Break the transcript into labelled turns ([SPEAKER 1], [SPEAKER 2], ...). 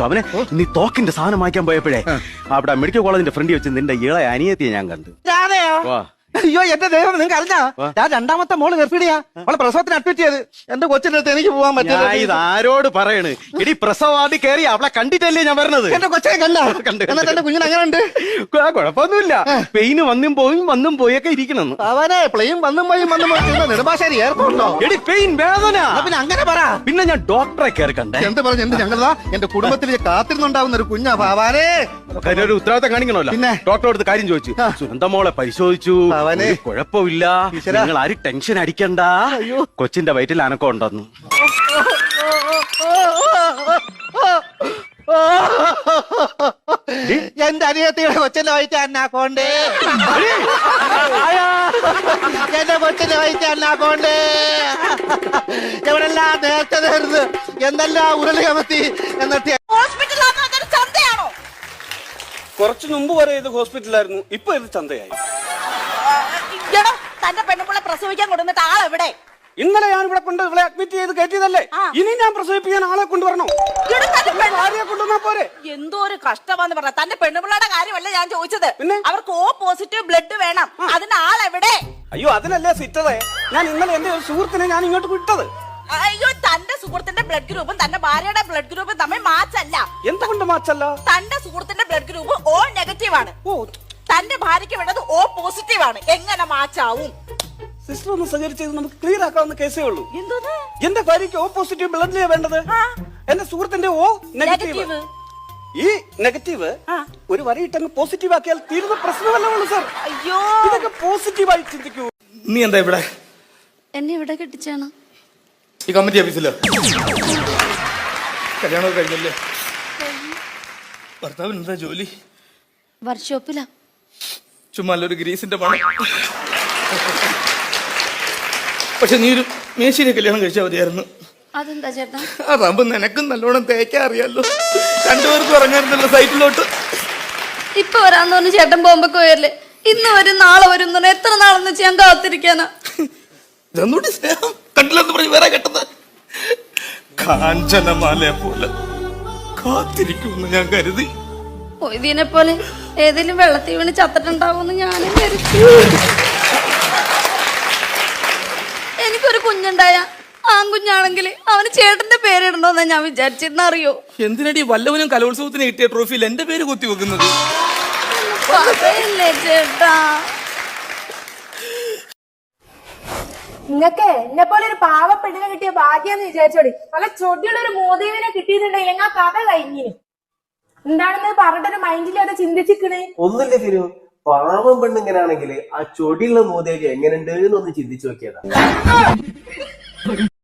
[SPEAKER 1] അവനെ നീ തോക്കിന്റെ സാധനം വാങ്ങിക്കാൻ പോയപ്പോഴേ അവിടെ മെഡിക്കൽ കോളേജിന്റെ ഫ്രണ്ട് വെച്ച് നിന്റെ ഇളയ അനിയത്തിയെ ഞാൻ കണ്ടു.
[SPEAKER 2] അയ്യോ എന്റെ ദൈവം, നിങ്ങൾക്ക് അറിഞ്ഞാ ഞാൻ രണ്ടാമത്തെ മോള് ഗർഭിണിയാ. അവളെ പ്രസവത്തിന് അഡ്മിറ്റ് ചെയ്ത് എന്റെ കൊച്ചിന്റെ അടുത്ത് എനിക്ക് പോവാൻ പറ്റില്ല.
[SPEAKER 1] ഇത് ആരോട് പറയണ്? ഇടി പ്രസവാദി കയറി അവളെ കണ്ടിട്ടല്ലേ ഞാൻ വരുന്നത്.
[SPEAKER 2] എന്റെ കൊച്ചിനെ കണ്ടു. എന്നിട്ട് എന്റെ കുഞ്ഞിന് അങ്ങനെ ഉണ്ട്.
[SPEAKER 1] കുഴപ്പമൊന്നുമില്ല. പെയിന് വന്നും പോയൊക്കെ ഇരിക്കണം.
[SPEAKER 2] അവനെ പ്ലെയിൻ വന്നും പോയി നെടുമ്പാശ്ശേരി എയർപോർട്ടോ.
[SPEAKER 1] എടി പെയിൻ വേദന.
[SPEAKER 2] പിന്നെ അങ്ങനെ പറ.
[SPEAKER 1] പിന്നെ ഞാൻ ഡോക്ടറെ കയറി കണ്ടേ.
[SPEAKER 2] എന്ത് പറഞ്ഞു? എന്ത് ഞങ്ങളതാ എന്റെ കുടുംബത്തിൽ കാത്തിരുന്നുണ്ടാവുന്ന ഒരു കുഞ്ഞാ പാവാനേ.
[SPEAKER 1] ഒരു ഉത്തരവാദിത്തം കാണിക്കണമല്ലോ.
[SPEAKER 2] പിന്നെ
[SPEAKER 1] ഡോക്ടറെ അടുത്ത് കാര്യം ചോദിച്ചു. സുനന്ദ മോളെ പരിശോധിച്ചു. കുഴപ്പമില്ല, നിങ്ങൾ ആരും ടെൻഷൻ അടിക്കണ്ട. കൊച്ചിന്റെ വയറ്റിൽ അനക്കം ഉണ്ടെന്നു.
[SPEAKER 2] എന്റെ അനിയത്തിയുടെ കൊച്ചിന്റെ വയറ്റ് അന്നാക്കോണ്ടേ. എന്റെ കൊച്ചിന്റെ വയറ്റ് അന്നാക്കോണ്ടേ. എവിടെല്ലാം നേരത്തെ നേർന്ന് എന്തെല്ലാം ഉരുളി കമത്തി. എന്നിട്ട്
[SPEAKER 3] കുറച്ചു മുമ്പ് വരെ ഇത് ഹോസ്പിറ്റലായിരുന്നു, ഇപ്പൊ ഇത് ചന്തയായി.
[SPEAKER 4] തന്റെ പെണ്ണുപിള്ളെ പ്രസവിക്കാൻ കൊണ്ടുവന്നിട്ട് ആളെവിടെ?
[SPEAKER 3] ഇന്നലെ ഞാൻ ഇവിടെ കൊണ്ട് ഇവളെ അഡ്മിറ്റ് ചെയ്ത് കയറ്റിയതല്ലേ. ഇനി ഞാൻ പ്രസവിപ്പിക്കാൻ ആളെ കൊണ്ടുവരണോ? കൊണ്ടുവന്നാ പോരെ.
[SPEAKER 4] എന്തോ ഒരു കഷ്ടമാന്ന് പറഞ്ഞ. തന്റെ പെണ്ണുപിള്ളയുടെ കാര്യമല്ല ഞാൻ ചോദിച്ചത്. അവർക്ക് O പോസിറ്റീവ് ബ്ലഡ് വേണം. അതിന് ആളെവിടെ?
[SPEAKER 3] അയ്യോ, അതിനല്ലേ സിറ്ററേ ഞാൻ ഇന്നലെ എന്റെ ഒരു സുഹൃത്തിനെ ഞാൻ ഇങ്ങോട്ട് വിട്ടത്.
[SPEAKER 4] അയ്യോ, തന്റെ സുഹൃത്തിന്റെ ബ്ലഡ് ഗ്രൂപ്പും തന്റെ ഭാര്യയുടെ ബ്ലഡ് ഗ്രൂപ്പും തമ്മിൽ മാച്ചല്ല.
[SPEAKER 3] എന്തുകൊണ്ട് മാച്ചല്ല?
[SPEAKER 4] തന്റെ സുഹൃത്തിന്റെ ബ്ലഡ് ഗ്രൂപ്പ് O നെഗറ്റീവ് ആണ്. തന്റെ ഭാര്യയ്ക്ക് വേണ്ടത് O പോസിറ്റീവ് ആണ്. എങ്ങനെ മാച്ചാവും?
[SPEAKER 3] സിസ്റ്റർ ഒന്ന് സഹകരിച്ചത് നമുക്ക് ക്ലിയർ ആക്കാവുന്ന കേസേ ഉള്ളൂ. എന്റെ ഭാര്യയ്ക്ക് O പോസിറ്റീവ് ബ്ലഡിലെയാ വേണ്ടത്. എന്റെ സുഹൃത്തിന്റെ O നെഗറ്റീവ്. ഈ നെഗറ്റീവ് ഒരു വരയിട്ടങ്ങ് പോസിറ്റീവ് ആക്കിയാൽ തീരുന്ന പ്രശ്നമല്ലേ ഉള്ളൂ സാർ.
[SPEAKER 4] അയ്യോ,
[SPEAKER 3] ഇതൊക്കെ പോസിറ്റീവായി ചിന്തിക്കൂ. നീ എന്താ ഇവിടെ?
[SPEAKER 5] എന്നെ ഇവിടെ കെട്ടിച്ചാണ്
[SPEAKER 3] ഈ കമ്മിറ്റി ഓഫീസിലോ? കല്യാണം കഴിഞ്ഞല്ലേ? ഭർത്താവിന് എന്താ ജോലി?
[SPEAKER 5] വർക്ക്ഷോപ്പിലാ.
[SPEAKER 3] ചുമ്മാ ഒരു ഗ്രീസിന്റെ പണം. പക്ഷെ നീ ഒരു മേശിനെ കല്യാണം കഴിച്ചാൽ മതിയായിരുന്നു.
[SPEAKER 5] അതെന്താ ചേട്ടാ?
[SPEAKER 3] അതാകുമ്പോ നിനക്കും നല്ലോണം തേക്കാൻ അറിയാലോ. രണ്ടുപേർക്കും ഇറങ്ങാറുണ്ടല്ലോ സൈറ്റിലോട്ട്.
[SPEAKER 5] ഇപ്പൊ വരാന്ന് പറഞ്ഞ് ചേട്ടൻ ബോംബൊക്കെ പോയല്ലേ. ഇന്ന് വരും നാളെ വരും. എത്ര നാളെന്ന് വെച്ച് ഞാൻ കാത്തിരിക്കാനാ.
[SPEAKER 3] ഇതൊന്നുകൂടി സ്നേഹം കണ്ടില്ലെന്ന് പറഞ്ഞ് വേറെ കെട്ടുന്നത്. കാഞ്ചനമാലയെ പോലെ കാത്തിരിക്കുമെന്ന് ഞാൻ കരുതി.
[SPEAKER 5] ഇതിനെ പോലെ ഏതെങ്കിലും വെള്ളത്തിൽ വീണ് ചത്തിട്ടുണ്ടാവുമെന്ന് ഞാനും കരുതി. എനിക്കൊരു കുഞ്ഞുണ്ടായ ആൺകുഞ്ഞാണെങ്കിൽ അവന് ചേട്ടന്റെ പേരിടണോന്നാ ഞാൻ വിചാരിച്ചിരുന്ന. അറിയോ
[SPEAKER 3] എന്തിനടി വല്ലവനും കലോത്സവത്തിന് കിട്ടിയ ട്രോഫിയിൽ എന്റെ പേര് കുത്തി വെക്കുന്നത്?
[SPEAKER 5] പറയല്ലേ ചേട്ടാ.
[SPEAKER 6] നിങ്ങക്ക് എന്നെ പോലെ ഒരു പാവപ്പെണ്ണിനെ കിട്ടിയ ഭാഗ്യാന്ന് വിചാരിച്ചോടി. നല്ല ചൊടിയുള്ള ഒരു മോദീവിനെ കിട്ടിയിട്ടുണ്ടെങ്കിൽ ആ കഥ കഴിഞ്ഞിന്. എന്താണെന്ന് പറഞ്ഞിട്ടൊരു മൈൻഡിലത് ചിന്തിച്ചിക്കണേ.
[SPEAKER 7] ഒന്നുമില്ല ഫിനു, പാവം പെണ്ണിങ്ങനാണെങ്കിൽ ആ ചൊടിയുള്ള മോദേവി എങ്ങനെയുണ്ട് എന്നൊന്ന് ചിന്തിച്ചു നോക്കിയതാ.